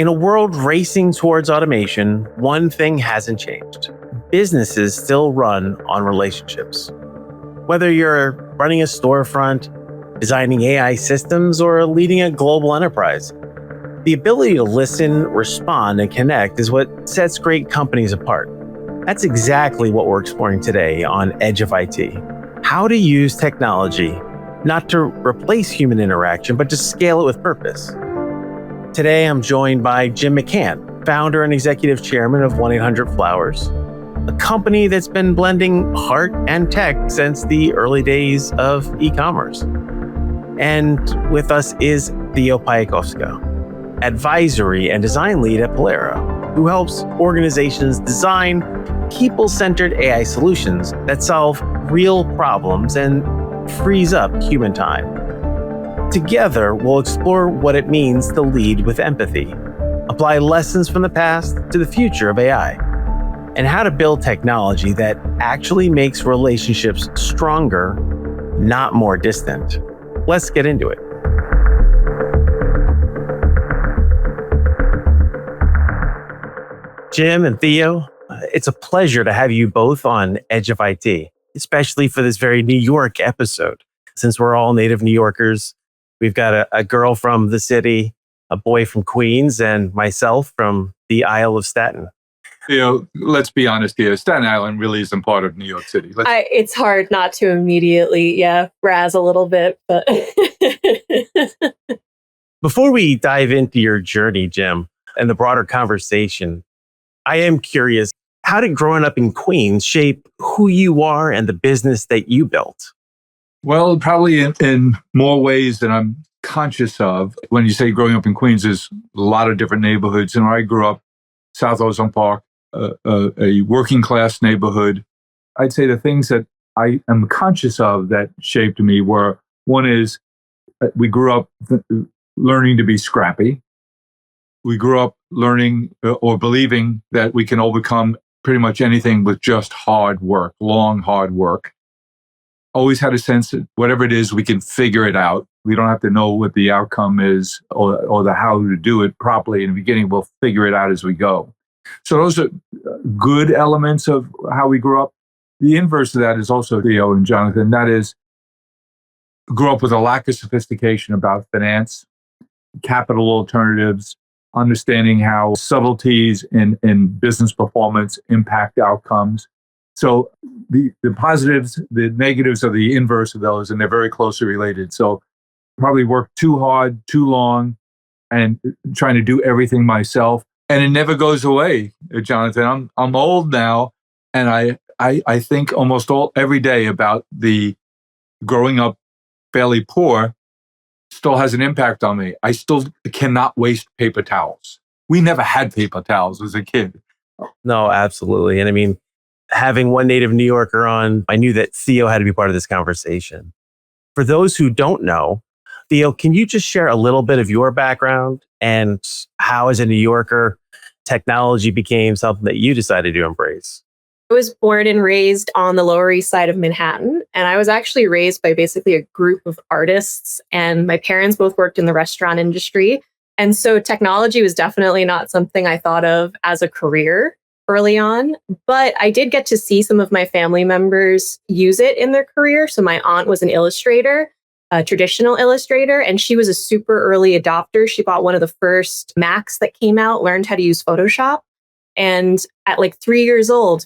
In a world racing towards automation, one thing hasn't changed. Businesses still run on relationships. Whether you're running a storefront, designing AI systems, or leading a global enterprise, the ability to listen, respond, and connect is what sets great companies apart. That's exactly what we're exploring today on Edge of IT. How to use technology, not to replace human interaction, but to scale it with purpose. Today, I'm joined by Jim McCann, founder and executive chairman of 1-800-Flowers, a company that's been blending heart and tech since the early days of e-commerce. And with us is Theo Pajaczkowska, advisory and design lead at Pellera, who helps organizations design people-centered AI solutions that solve real problems and frees up human time. Together, we'll explore what it means to lead with empathy, apply lessons from the past to the future of AI, and how to build technology that actually makes relationships stronger, not more distant. Let's get into it. Jim and Theo, it's a pleasure to have you both on Edge of IT, especially for this very New York episode. Since we're all native New Yorkers, we've got a girl from the city, a boy from Queens, and myself from the Isle of Staten. Let's be honest here. Staten Island really isn't part of New York City. It's hard not to immediately, razz a little bit. But Before we dive into your journey, Jim, and the broader conversation, I am curious, how did growing up in Queens shape who you are and the business that you built? Well, probably in more ways than I'm conscious of. When you say growing up in Queens, there's a lot of different neighborhoods. And I grew up South Ozone Park, a working class neighborhood. I'd say the things that I am conscious of that shaped me were, one is we grew up learning to be scrappy. We grew up learning or believing that we can overcome pretty much anything with just hard work, long, hard work. Always had a sense that whatever it is, we can figure it out. We don't have to know what the outcome is or the how to do it properly in the beginning. We'll figure it out as we go. So those are good elements of how we grew up. The inverse of that is also Theo and Jonathan. That is, grew up with a lack of sophistication about finance, capital alternatives, understanding how subtleties in business performance impact outcomes. So the positives, the negatives are the inverse of those, and they're very closely related. So probably worked too hard, too long, and trying to do everything myself. And it never goes away, Jonathan. I'm old now, and I think almost every day about the growing up fairly poor still has an impact on me. I still cannot waste paper towels. We never had paper towels as a kid. No, absolutely. And I mean, having one native New Yorker on, I knew that Theo had to be part of this conversation. For those who don't know, Theo, can you just share a little bit of your background and how, as a New Yorker, technology became something that you decided to embrace? I was born and raised on the Lower East Side of Manhattan, and I was actually raised by basically a group of artists, and my parents both worked in the restaurant industry. And so technology was definitely not something I thought of as a career early on, but I did get to see some of my family members use it in their career. So my aunt was an illustrator, a traditional illustrator, and she was a super early adopter. She bought one of the first Macs that came out, learned how to use Photoshop. And at like 3 years old,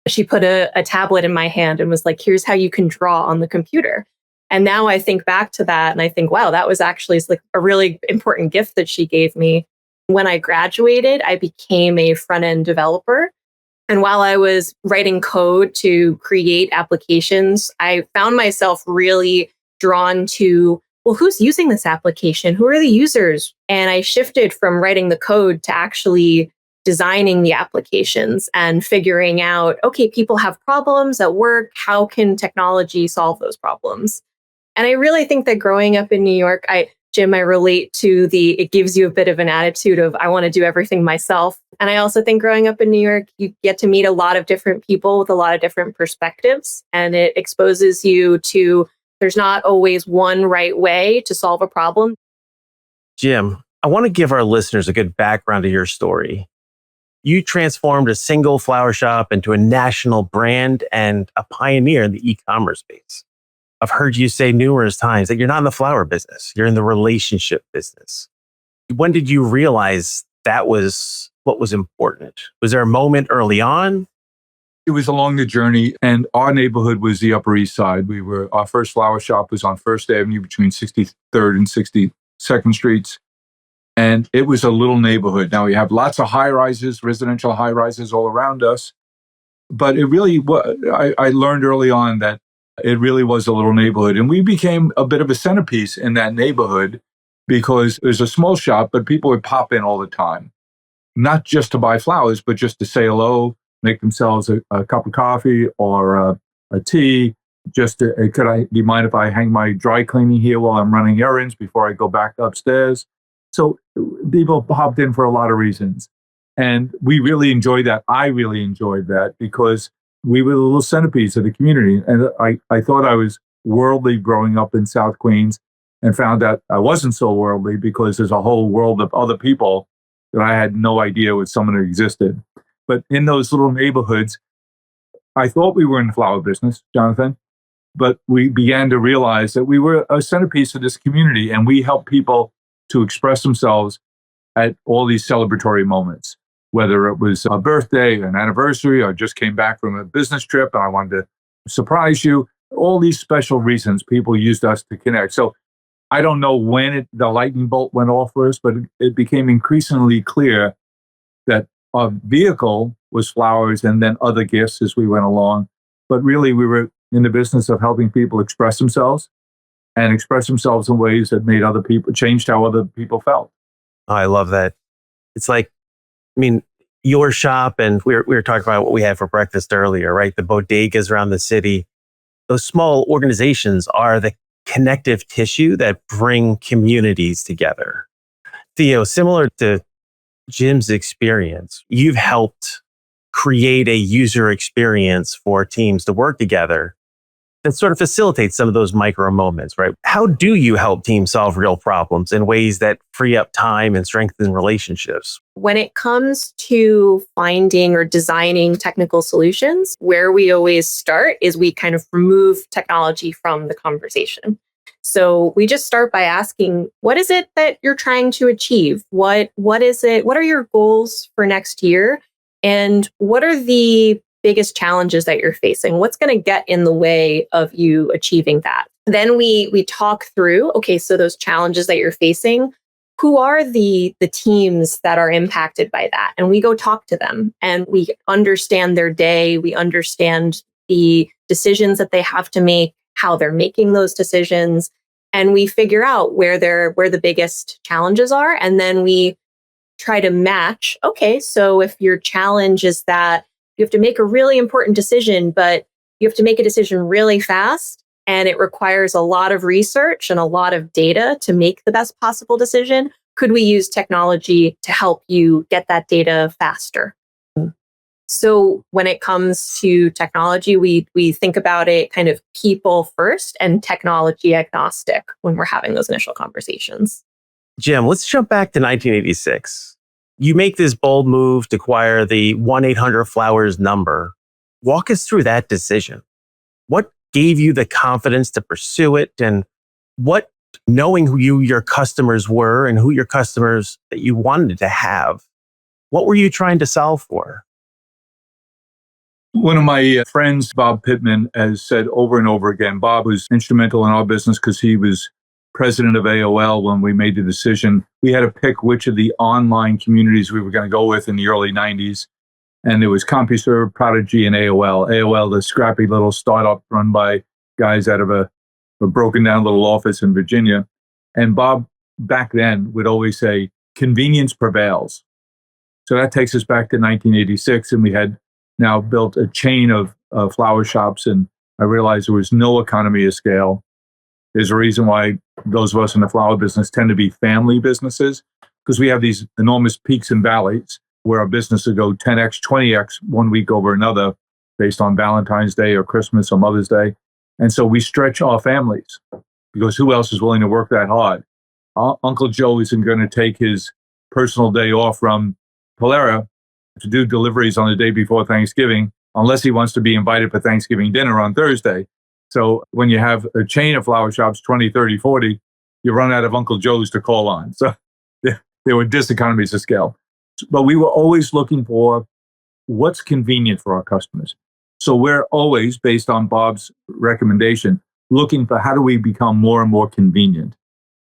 she put a tablet in my hand and was like, here's how you can draw on the computer. And now I think back to that and I think, wow, that was actually like a really important gift that she gave me. When I graduated, I became a front-end developer. And while I was writing code to create applications, I found myself really drawn to, well, who's using this application? Who are the users? And I shifted from writing the code to actually designing the applications and figuring out, okay, people have problems at work. How can technology solve those problems? And I really think that growing up in New York, Jim, I relate to it gives you a bit of an attitude of, I want to do everything myself. And I also think growing up in New York, you get to meet a lot of different people with a lot of different perspectives. And it exposes you to, there's not always one right way to solve a problem. Jim, I want to give our listeners a good background to your story. You transformed a single flower shop into a national brand and a pioneer in the e-commerce space. I've heard you say numerous times that you're not in the flower business, you're in the relationship business. When did you realize that was what was important? Was there a moment early on? It was along the journey, and our neighborhood was the Upper East Side. Our first flower shop was on First Avenue between 63rd and 62nd Streets. And it was a little neighborhood. Now we have lots of high rises, residential high rises all around us. But it really, I learned early on that it really was a little neighborhood. And we became a bit of a centerpiece in that neighborhood because it was a small shop, but people would pop in all the time, not just to buy flowers, but just to say hello, make themselves a cup of coffee or a tea. Just do you mind if I hang my dry cleaning here while I'm running errands before I go back upstairs? So people popped in for a lot of reasons. And we really enjoyed that. I really enjoyed that because we were the little centerpiece of the community. And I thought I was worldly growing up in South Queens and found that I wasn't so worldly because there's a whole world of other people that I had no idea was someone who existed. But in those little neighborhoods, I thought we were in the flower business, Jonathan, but we began to realize that we were a centerpiece of this community and we helped people to express themselves at all these celebratory moments, whether it was a birthday, an anniversary, or just came back from a business trip and I wanted to surprise you. All these special reasons people used us to connect. So I don't know when the lightning bolt went off for us, but it became increasingly clear that our vehicle was flowers and then other gifts as we went along. But really, we were in the business of helping people express themselves and express themselves in ways that made other people, changed how other people felt. Oh, I love that. It's like, I mean, your shop, and we were talking about what we had for breakfast earlier, right? The bodegas around the city. Those small organizations are the connective tissue that bring communities together. Theo, similar to Jim's experience, you've helped create a user experience for teams to work together that sort of facilitates some of those micro moments, right? How do you help teams solve real problems in ways that free up time and strengthen relationships? When it comes to finding or designing technical solutions, where we always start is we kind of remove technology from the conversation. So we just start by asking, what is it that you're trying to achieve? What is it? What are your goals for next year? And what are the biggest challenges that you're facing? What's going to get in the way of you achieving that? Then we talk through, okay, so those challenges that you're facing, who are the teams that are impacted by that? And we go talk to them and we understand their day. We understand the decisions that they have to make, how they're making those decisions. And we figure out where the biggest challenges are. And then we try to match, okay, so if your challenge is that you have to make a really important decision, but you have to make a decision really fast, and it requires a lot of research and a lot of data to make the best possible decision. Could we use technology to help you get that data faster? So when it comes to technology, we think about it kind of people first and technology agnostic when we're having those initial conversations. Jim, let's jump back to 1986. You make this bold move to acquire the 1-800-Flowers number. Walk us through that decision. What gave you the confidence to pursue it? And what, knowing who your customers were and who your customers that you wanted to have, what were you trying to solve for? One of my friends, Bob Pittman, has said over and over again, Bob was instrumental in our business because he was president of AOL when we made the decision. We had to pick which of the online communities we were going to go with in the early 90s. And there was CompuServe, Prodigy, and AOL. AOL, the scrappy little startup run by guys out of a broken down little office in Virginia. And Bob back then would always say, convenience prevails. So that takes us back to 1986. And we had now built a chain of flower shops. And I realized there was no economy of scale. There's a reason why those of us in the flower business tend to be family businesses, because we have these enormous peaks and valleys where our business will go 10x, 20x one week over another based on Valentine's Day or Christmas or Mother's Day. And so we stretch our families because who else is willing to work that hard? Uncle Joe isn't going to take his personal day off from Pellera to do deliveries on the day before Thanksgiving, unless he wants to be invited for Thanksgiving dinner on Thursday. So when you have a chain of flower shops, 20, 30, 40, you run out of Uncle Joe's to call on. So there were diseconomies of scale. But we were always looking for what's convenient for our customers. So we're always, based on Bob's recommendation, looking for how do we become more and more convenient.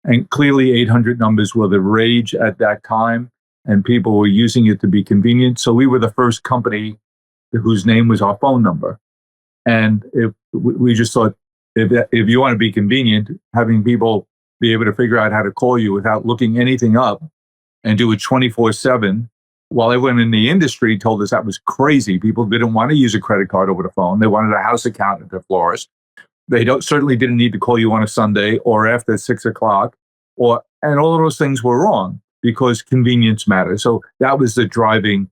And clearly 800 numbers were the rage at that time, and people were using it to be convenient. So we were the first company whose name was our phone number. And if we just thought, if you want to be convenient, having people be able to figure out how to call you without looking anything up and do it 24/7, while everyone in the industry told us that was crazy. People didn't want to use a credit card over the phone. They wanted a house account at their florist. They certainly didn't need to call you on a Sunday or after 6 o'clock, and all of those things were wrong because convenience matters. So that was the driving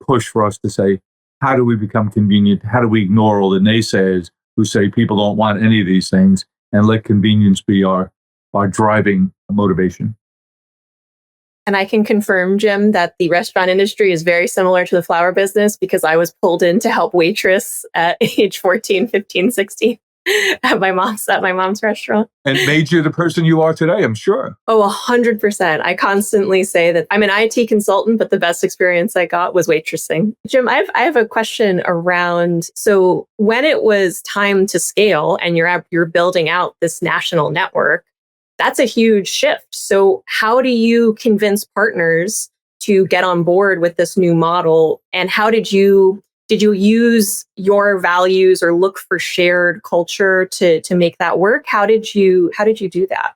push for us to say, how do we become convenient? How do we ignore all the naysayers who say people don't want any of these things, and let convenience be our driving motivation? And I can confirm, Jim, that the restaurant industry is very similar to the flower business because I was pulled in to help waitress at age 14, 15, 16 at my mom's restaurant. And made you the person you are today, I'm sure. Oh, 100%. I constantly say that I'm an IT consultant, but the best experience I got was waitressing. Jim, I have a question around, so when it was time to scale and you're building out this national network, that's a huge shift. So how do you convince partners to get on board with this new model? And how did you use your values or look for shared culture to make that work? How did you do that?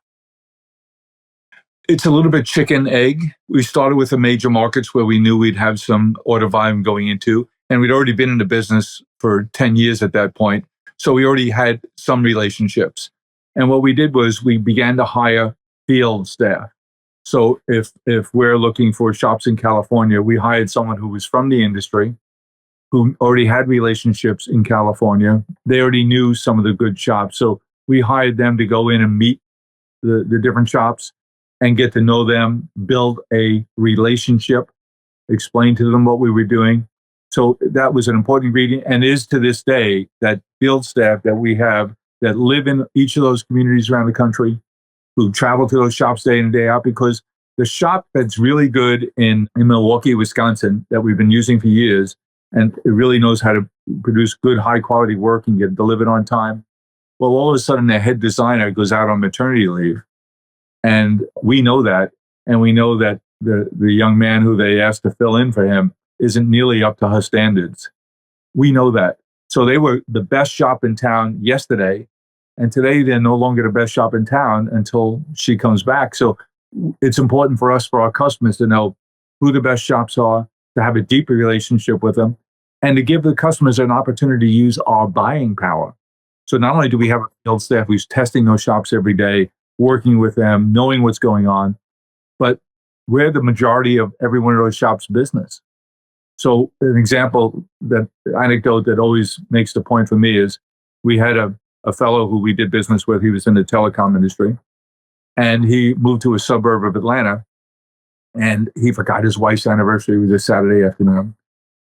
It's a little bit chicken egg. We started with the major markets where we knew we'd have some order volume going into, and we'd already been in the business for 10 years at that point. So we already had some relationships. And what we did was we began to hire field staff. So if we're looking for shops in California, we hired someone who was from the industry, who already had relationships in California. They already knew some of the good shops. So we hired them to go in and meet the different shops and get to know them, build a relationship, explain to them what we were doing. So that was an important ingredient, and is to this day that field staff that we have that live in each of those communities around the country, who travel to those shops day in and day out, because the shop that's really good in Milwaukee, Wisconsin, that we've been using for years, and it really knows how to produce good, high quality work and get delivered on time. Well, all of a sudden their head designer goes out on maternity leave. And we know that. And we know that the young man who they asked to fill in for him isn't nearly up to her standards. We know that. So they were the best shop in town yesterday. And today they're no longer the best shop in town until she comes back. So it's important for us, for our customers, to know who the best shops are, to have a deeper relationship with them, and to give the customers an opportunity to use our buying power. So not only do we have a field staff who's testing those shops every day, working with them, knowing what's going on, but we're the majority of every one of those shops' business. So an example, that anecdote that always makes the point for me is we had a fellow who we did business with. He was in the telecom industry, and he moved to a suburb of Atlanta, and he forgot his wife's anniversary. It was a Saturday afternoon.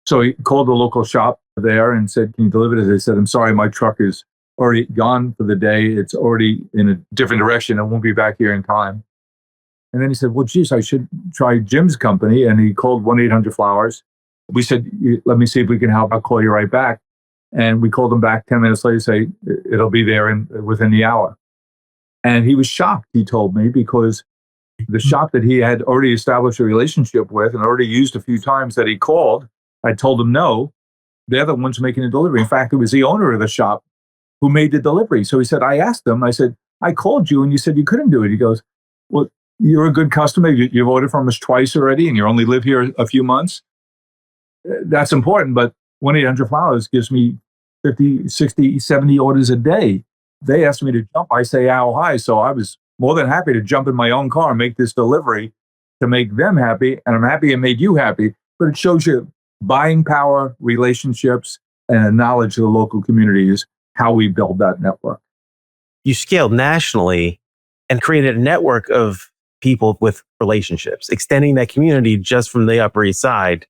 So he called the local shop there and said, "Can you deliver this?" They said, "I'm sorry, my truck is already gone for the day. It's already in a different direction. I won't be back here in time." And then he said, "Well, geez, I should try Jim's company." And he called 1-800-Flowers. We said, "Let me see if we can help. I'll call you right back." And we called him back 10 minutes later to say, "It'll be there within the hour." And he was shocked, he told me, because the shop that he had already established a relationship with and already used a few times that he called, I told him no, they're the ones making the delivery. In fact, it was the owner of the shop who made the delivery. So he said, I asked him, I said, "I called you and you said you couldn't do it." He goes, "Well, you're a good customer. You've ordered from us twice already and you only live here a few months. That's important, but 1-800-Flowers gives me 50, 60, 70 orders a day. They asked me to jump. I say, how high?" So I was more than happy to jump in my own car and make this delivery to make them happy. And I'm happy it made you happy. But it shows you buying power, relationships, and a knowledge of the local community is how we build that network. You scaled nationally, and created a network of people with relationships, extending that community just from the Upper East Side.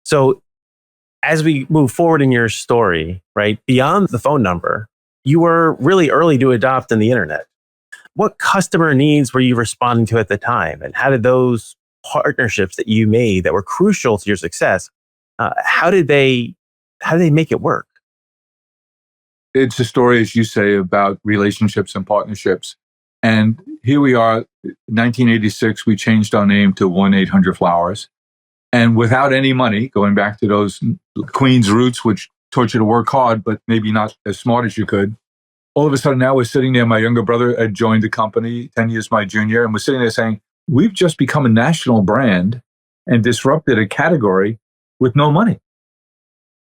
So as we move forward in your story, right, beyond the phone number, you were really early to adopt in the internet. What customer needs were you responding to at the time? And how did those partnerships that you made that were crucial to your success, how did they make it work? It's a story, as you say, about relationships and partnerships. And here we are, 1986, we changed our name to 1-800-Flowers. And without any money, going back to those Queens roots, which taught you to work hard, but maybe not as smart as you could. All of a sudden now we're sitting there, my younger brother had joined the company, 10 years my junior, and we're sitting there saying, we've just become a national brand and disrupted a category with no money.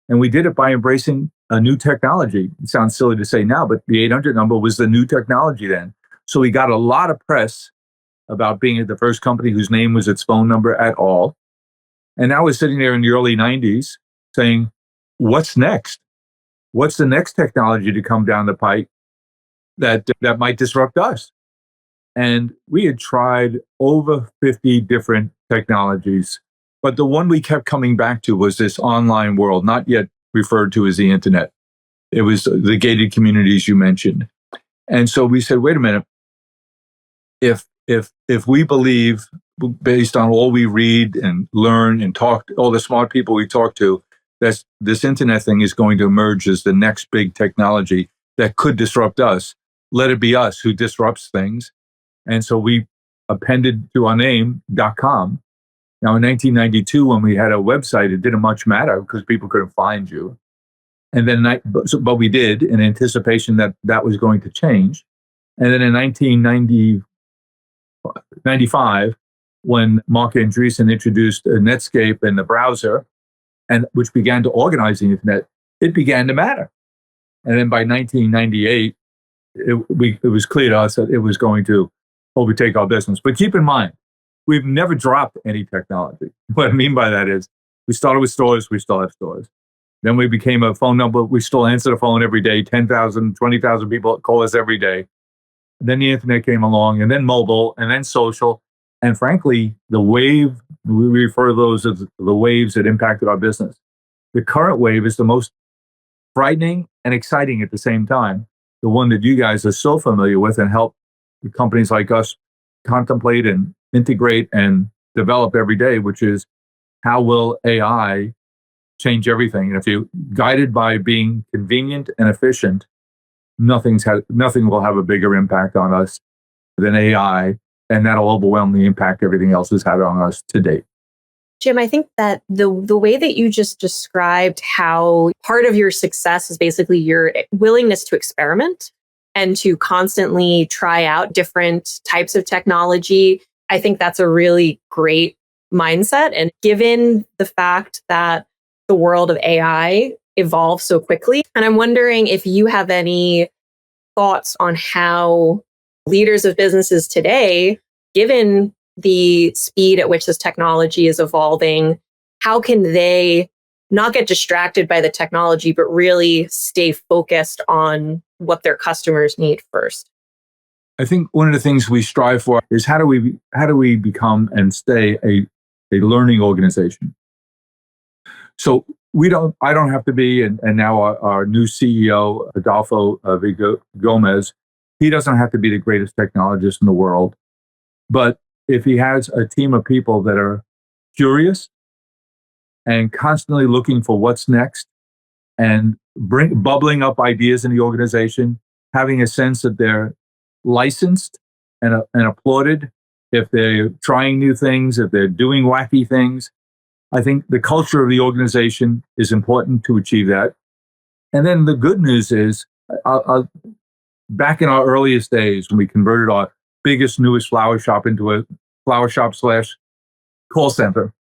And we did it by embracing a new technology. It sounds silly to say now, but the 800 number was the new technology then. So we got a lot of press about being the first company whose name was its phone number at all. And now we're sitting there in the early 90s saying, what's next? What's the next technology to come down the pipe that might disrupt us? And we had tried over 50 different technologies, but the one we kept coming back to was this online world, not yet referred to as the internet. It was the gated communities you mentioned. And so we said, wait a minute, if we believe, based on all we read and learn and talk, all the smart people we talk to, that this internet thing is going to emerge as the next big technology that could disrupt us, let it be us who disrupts things. And so we appended to our name .com. Now in 1992, when we had a website, it didn't much matter because people couldn't find you. And then, but we did in anticipation that that was going to change. And then in 1995, when Mark Andreessen introduced Netscape and the browser, and which began to organize the internet, it began to matter. And then by 1998, it was clear to us that it was going to overtake our business. But keep in mind, we've never dropped any technology. What I mean by that is we started with stores, we still have stores. Then we became a phone number. We still answer the phone every day. 10,000, 20,000 people call us every day. And then the internet came along, and then mobile, and then social. And frankly, the wave, we refer to those as the waves that impacted our business. The current wave is the most frightening and exciting at the same time. The one that you guys are so familiar with and help companies like us contemplate and integrate and develop every day, which is how will AI change everything? And if you're guided by being convenient and efficient, nothing will have a bigger impact on us than AI, and that'll overwhelmingly impact everything else has had on us to date. Jim, I think that the way that you just described how part of your success is basically your willingness to experiment and to constantly try out different types of technology, I think that's a really great mindset. And given the fact that the world of AI evolves so quickly, and I'm wondering if you have any thoughts on how leaders of businesses today, given the speed at which this technology is evolving, how can they not get distracted by the technology, but really stay focused on what their customers need first? I think one of the things we strive for is how do we become and stay a learning organization? So I don't have to be, and now our new CEO, Adolfo Gomez, he doesn't have to be the greatest technologist in the world. But if he has a team of people that are curious and constantly looking for what's next and bubbling up ideas in the organization, having a sense that they're licensed and applauded if they're trying new things, if they're doing wacky things, I think the culture of the organization is important to achieve that. And then the good news is, back in our earliest days, when we converted our biggest, newest flower shop into a flower shop / call center,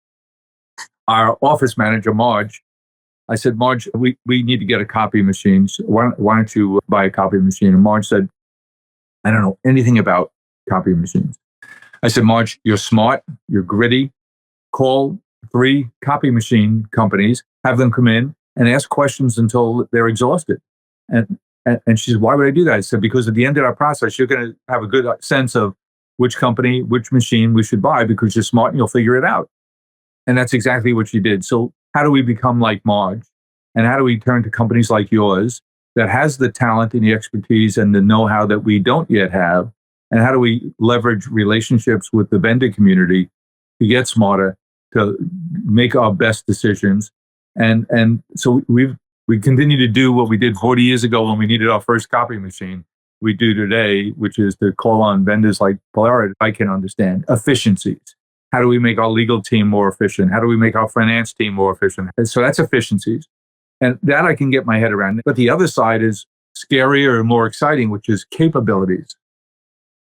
our office manager, Marge, I said, Marge, we need to get a copy machine. So why don't you buy a copy machine? And Marge said, I don't know anything about copy machines. I said, Marge, you're smart, you're gritty. Call 3 copy machine companies, have them come in and ask questions until they're exhausted. And And she said, why would I do that? I said, because at the end of that process, you're going to have a good sense of which company, which machine we should buy because you're smart and you'll figure it out. And that's exactly what she did. So how do we become like Marge? And how do we turn to companies like yours that has the talent and the expertise and the know-how that we don't yet have? And how do we leverage relationships with the vendor community to get smarter, to make our best decisions? And so we continue to do what we did 40 years ago when we needed our first copy machine. We do today, which is to call on vendors like Pellera. I can understand efficiencies. How do we make our legal team more efficient? How do we make our finance team more efficient? And so that's efficiencies. And that I can get my head around. But the other side is scarier and more exciting, which is capabilities.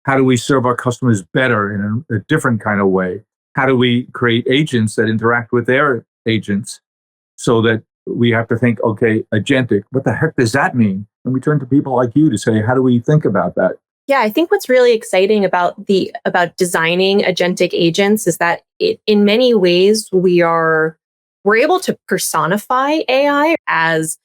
How do we serve our customers better in a different kind of way? How do we create agents that interact with their agents so that we have to think, okay, agentic, what the heck does that mean? And we turn to people like you to say, how do we think about that? Yeah, I think what's really exciting about designing agentic agents is that in many ways we're able to personify AI as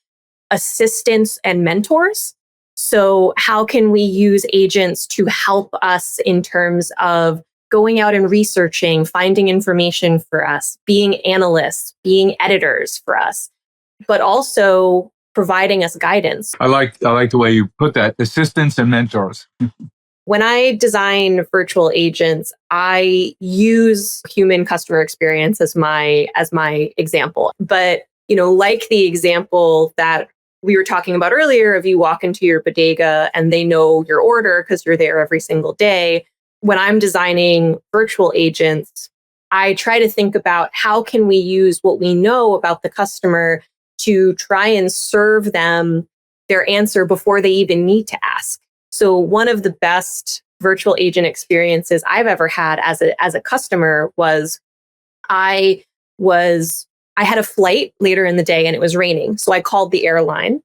assistants and mentors. So how can we use agents to help us in terms of going out and researching, finding information for us, being analysts, being editors for us, but also providing us guidance. I like the way you put that, assistants and mentors. When I design virtual agents, I use human customer experience as my example. But, like the example that we were talking about earlier of you walk into your bodega and they know your order because you're there every single day. When I'm designing virtual agents, I try to think about how can we use what we know about the customer to try and serve them their answer before they even need to ask. So one of the best virtual agent experiences I've ever had as a customer was I had a flight later in the day and it was raining. So I called the airline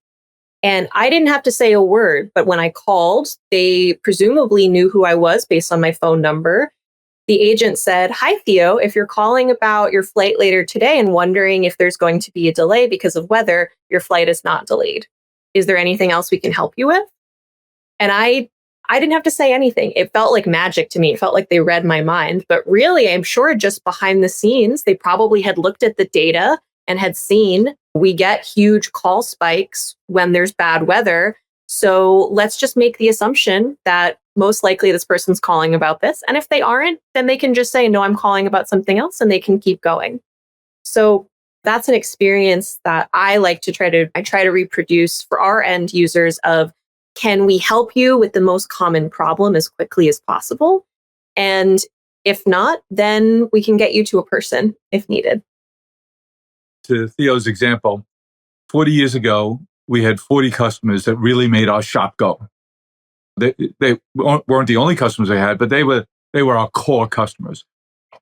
and I didn't have to say a word, but when I called, they presumably knew who I was based on my phone number. The agent said, "Hi, Theo, if you're calling about your flight later today and wondering if there's going to be a delay because of weather, your flight is not delayed. Is there anything else we can help you with?" And I didn't have to say anything. It felt like magic to me. It felt like they read my mind. But really, I'm sure just behind the scenes, they probably had looked at the data and had seen we get huge call spikes when there's bad weather. So let's just make the assumption that most likely this person's calling about this. And if they aren't, then they can just say, no, I'm calling about something else, and they can keep going. So that's an experience that I like to try to reproduce for our end users of, can we help you with the most common problem as quickly as possible? And if not, then we can get you to a person if needed. To Theo's example, 40 years ago, we had 40 customers that really made our shop go. They weren't the only customers they had, but they were our core customers.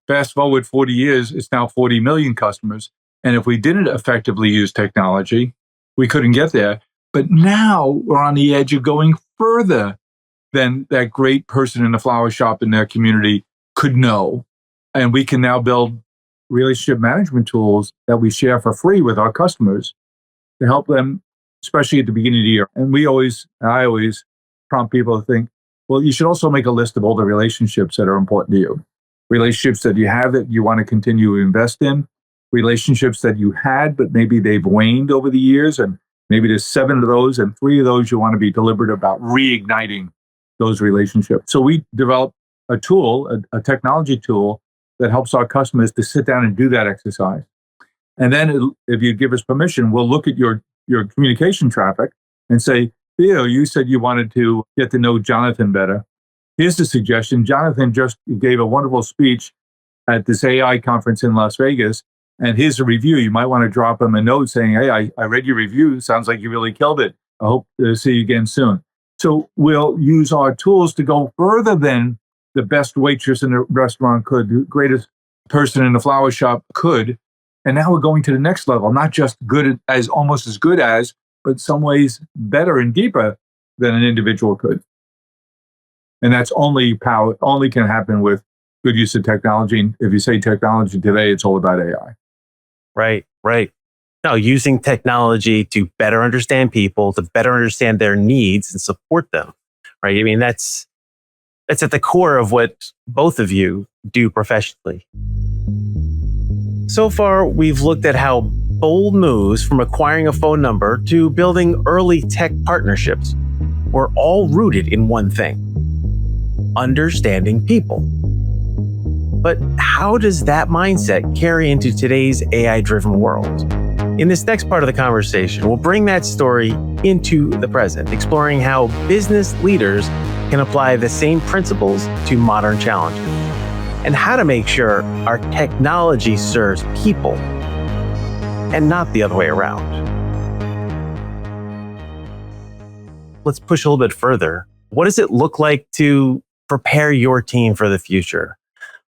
Fast forward 40 years, it's now 40 million customers. And if we didn't effectively use technology, we couldn't get there. But now we're on the edge of going further than that great person in the flower shop in their community could know. And we can now build relationship management tools that we share for free with our customers to help them, especially at the beginning of the year. And I always prompt people to think, well, you should also make a list of all the relationships that are important to you. Relationships that you have that you want to continue to invest in, relationships that you had, but maybe they've waned over the years. And maybe there's 7 of those and 3 of those you want to be deliberate about reigniting those relationships. So we developed a tool, a technology tool that helps our customers to sit down and do that exercise. And then if you give us permission, we'll look at your communication traffic and say, Theo, you said you wanted to get to know Jonathan better. Here's the suggestion. Jonathan just gave a wonderful speech at this AI conference in Las Vegas. And here's a review. You might want to drop him a note saying, hey, I read your review. Sounds like you really killed it. I hope to see you again soon. So we'll use our tools to go further than the best waitress in the restaurant could, the greatest person in the flower shop could. And now we're going to the next level, not just almost as good as, but some ways better and deeper than an individual could. And that's only can happen with good use of technology. And if you say technology today, it's all about AI. Right. No, using technology to better understand people, to better understand their needs and support them, right? I mean, that's at the core of what both of you do professionally. So far, we've looked at how bold moves from acquiring a phone number to building early tech partnerships were all rooted in one thing: understanding people. But how does that mindset carry into today's AI-driven world? In this next part of the conversation, we'll bring that story into the present, exploring how business leaders can apply the same principles to modern challenges, and how to make sure our technology serves people and not the other way around. Let's push a little bit further. What does it look like to prepare your team for the future?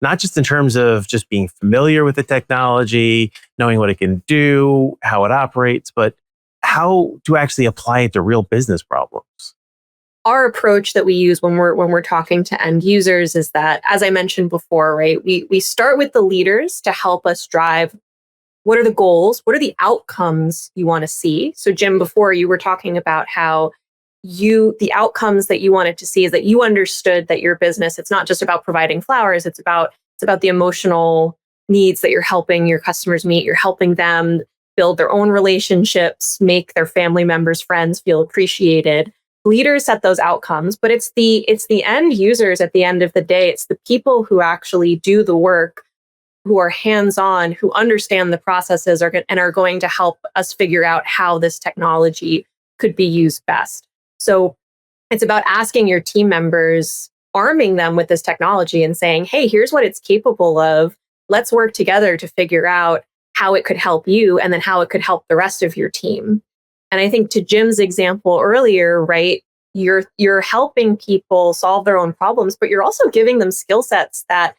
Not just in terms of just being familiar with the technology, knowing what it can do, how it operates, but how to actually apply it to real business problems. Our approach that we use when we're talking to end users is that, as I mentioned before, right, we start with the leaders to help us drive what are the goals, what are the outcomes you want to see. So Jim, before you were talking about how the outcomes that you wanted to see is that you understood that your business, it's not just about providing flowers, it's about the emotional needs that you're helping your customers meet. You're helping them build their own relationships, make their family members, friends feel appreciated. Leaders set those outcomes, but it's the end users at the end of the day. It's the people who actually do the work, who are hands-on, who understand the processes and are going to help us figure out how this technology could be used best. So it's about asking your team members, arming them with this technology and saying, hey, here's what it's capable of. Let's work together to figure out how it could help you and then how it could help the rest of your team. And I think to Jim's example earlier, right, you're helping people solve their own problems, but you're also giving them skill sets that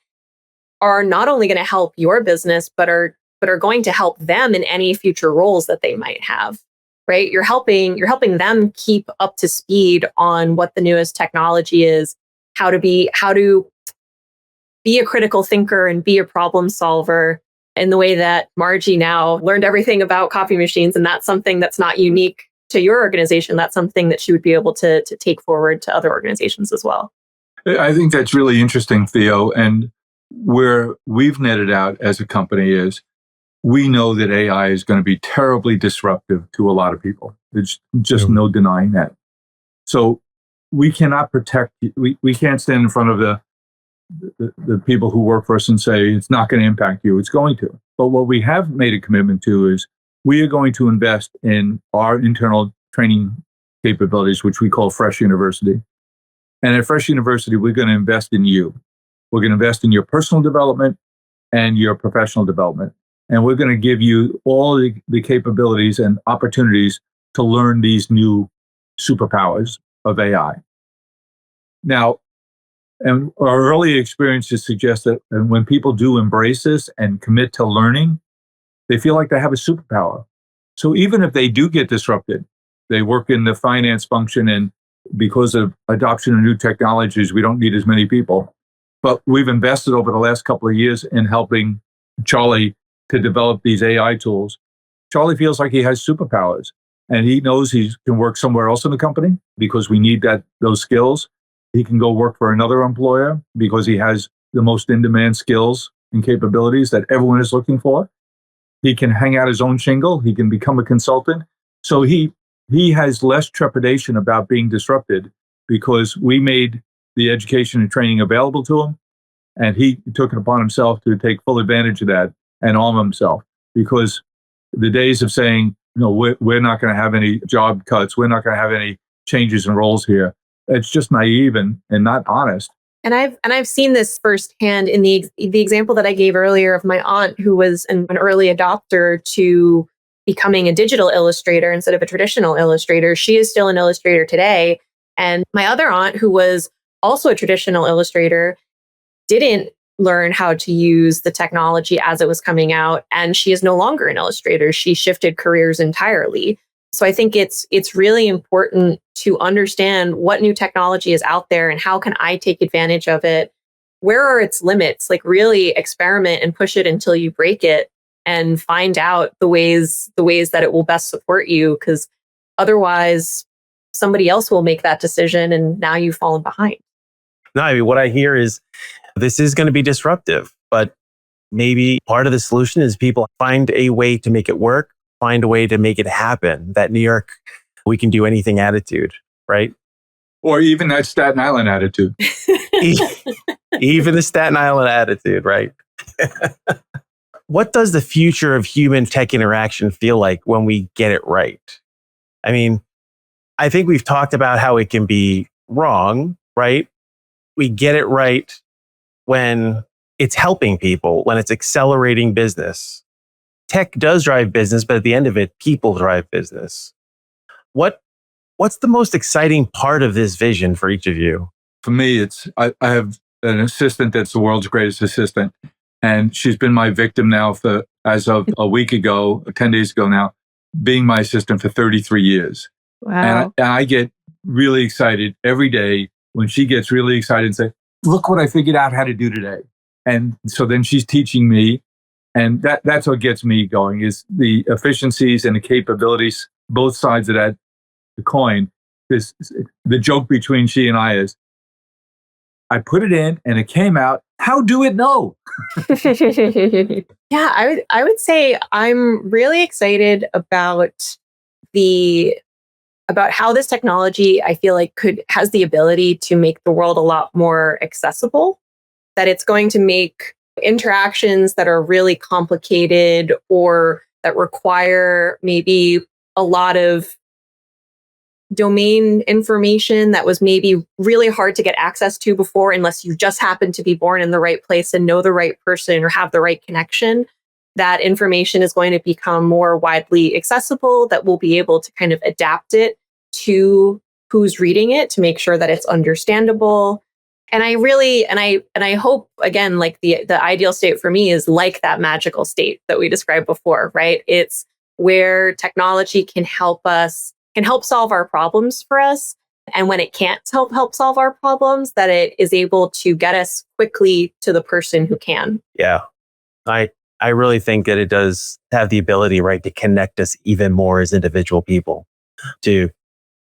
are not only going to help your business, but are going to help them in any future roles that they might have. Right? You're helping them keep up to speed on what the newest technology is, how to be a critical thinker and be a problem solver in the way that Margie now learned everything about copy machines. And that's something that's not unique to your organization. That's something that she would be able to take forward to other organizations as well. I think that's really interesting, Theo. And where we've netted out as a company is we know that AI is going to be terribly disruptive to a lot of people. There's just no denying that. So we cannot protect, we can't stand in front of the people who work for us and say, it's not going to impact you. It's going to. But what we have made a commitment to is we are going to invest in our internal training capabilities, which we call Fresh University. And at Fresh University, we're going to invest in you. We're going to invest in your personal development and your professional development. And we're going to give you all the capabilities and opportunities to learn these new superpowers of AI. Now, and our early experiences suggest that when people do embrace this and commit to learning, they feel like they have a superpower. So even if they do get disrupted, they work in the finance function, and because of adoption of new technologies, we don't need as many people. But we've invested over the last couple of years in helping Charlie to develop these AI tools. Charlie feels like he has superpowers, and he knows he can work somewhere else in the company because we need those skills. He can go work for another employer because he has the most in-demand skills and capabilities that everyone is looking for. He can hang out his own shingle. He can become a consultant. So he has less trepidation about being disrupted because we made the education and training available to him, and he took it upon himself to take full advantage of that and arm himself, because the days of saying, we're not going to have any job cuts, we're not going to have any changes in roles here, it's just naive and not honest. And I've seen this firsthand in the example that I gave earlier of my aunt, who was an early adopter to becoming a digital illustrator instead of a traditional illustrator. She is still an illustrator today. And my other aunt, who was also a traditional illustrator, didn't learn how to use the technology as it was coming out. And she is no longer an illustrator. She shifted careers entirely. So I think it's really important to understand what new technology is out there and how can I take advantage of it? Where are its limits? Like really experiment and push it until you break it. and find out the ways that it will best support you, because otherwise somebody else will make that decision and now you've fallen behind. No, I mean, what I hear is this is going to be disruptive, but maybe part of the solution is people find a way to make it work, find a way to make it happen. That New York, we can do anything attitude, right? Or even that Staten Island attitude. Even the Staten Island attitude, right? What does the future of human tech interaction feel like when we get it right? I mean, I think we've talked about how it can be wrong, right? We get it right when it's helping people, when it's accelerating business. Tech does drive business, but at the end of it, people drive business. What's the most exciting part of this vision for each of you? For me, I have an assistant that's the world's greatest assistant. And she's been my victim now as of a week ago, 10 days ago now, being my assistant for 33 years. Wow. And I get really excited every day when she gets really excited and say, look what I figured out how to do today. And so then she's teaching me. And that's what gets me going, is the efficiencies and the capabilities, both sides of that the coin. The joke between she and I is, I put it in and it came out. How do it know? Yeah, I would say I'm really excited about how this technology, I feel like, has the ability to make the world a lot more accessible. That it's going to make interactions that are really complicated or that require maybe a lot of domain information that was maybe really hard to get access to before, unless you just happen to be born in the right place and know the right person or have the right connection. That information is going to become more widely accessible, that we'll be able to kind of adapt it to who's reading it to make sure that it's understandable. And I really, and I hope, again, like the ideal state for me is like that magical state that we described before, right? It's where technology can help solve our problems for us. And when it can't help solve our problems, that it is able to get us quickly to the person who can. Yeah. I really think that it does have the ability, right, to connect us even more as individual people, to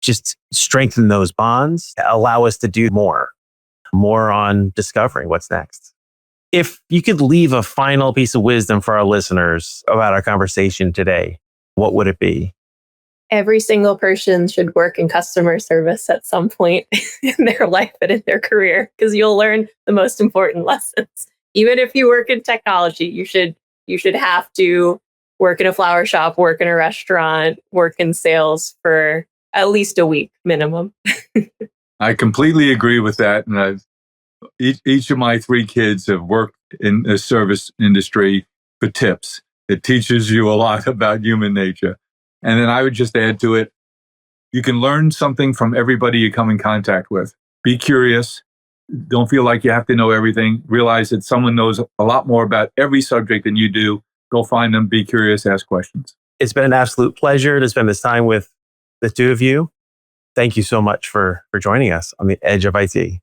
just strengthen those bonds, allow us to do more on discovering what's next. If you could leave a final piece of wisdom for our listeners about our conversation today, what would it be? Every single person should work in customer service at some point in their life and in their career, because you'll learn the most important lessons. Even if you work in technology, you should have to work in a flower shop, work in a restaurant, work in sales for at least a week minimum. I completely agree with that. And each of my 3 kids have worked in the service industry for tips. It teaches you a lot about human nature. And then I would just add to it, you can learn something from everybody you come in contact with. Be curious. Don't feel like you have to know everything. Realize that someone knows a lot more about every subject than you do. Go find them, be curious, ask questions. It's been an absolute pleasure to spend this time with the two of you. Thank you so much for joining us on the Edge of IT.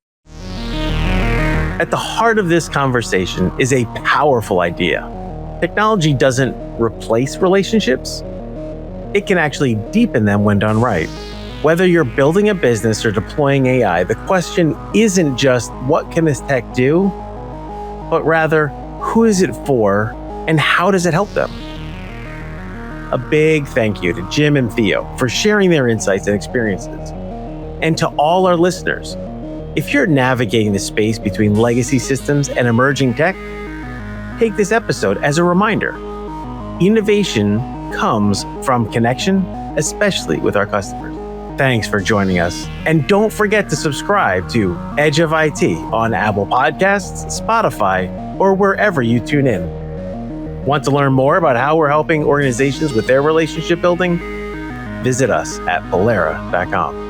At the heart of this conversation is a powerful idea. Technology doesn't replace relationships. It can actually deepen them when done right. Whether you're building a business or deploying AI, the question isn't just what can this tech do, but rather who is it for and how does it help them? A big thank you to Jim and Theo for sharing their insights and experiences. And to all our listeners, if you're navigating the space between legacy systems and emerging tech, take this episode as a reminder. Innovation comes from connection, especially with our customers. Thanks for joining us. And don't forget to subscribe to Edge of IT on Apple Podcasts, Spotify, or wherever you tune in. Want to learn more about how we're helping organizations with their relationship building? Visit us at Pellera.com.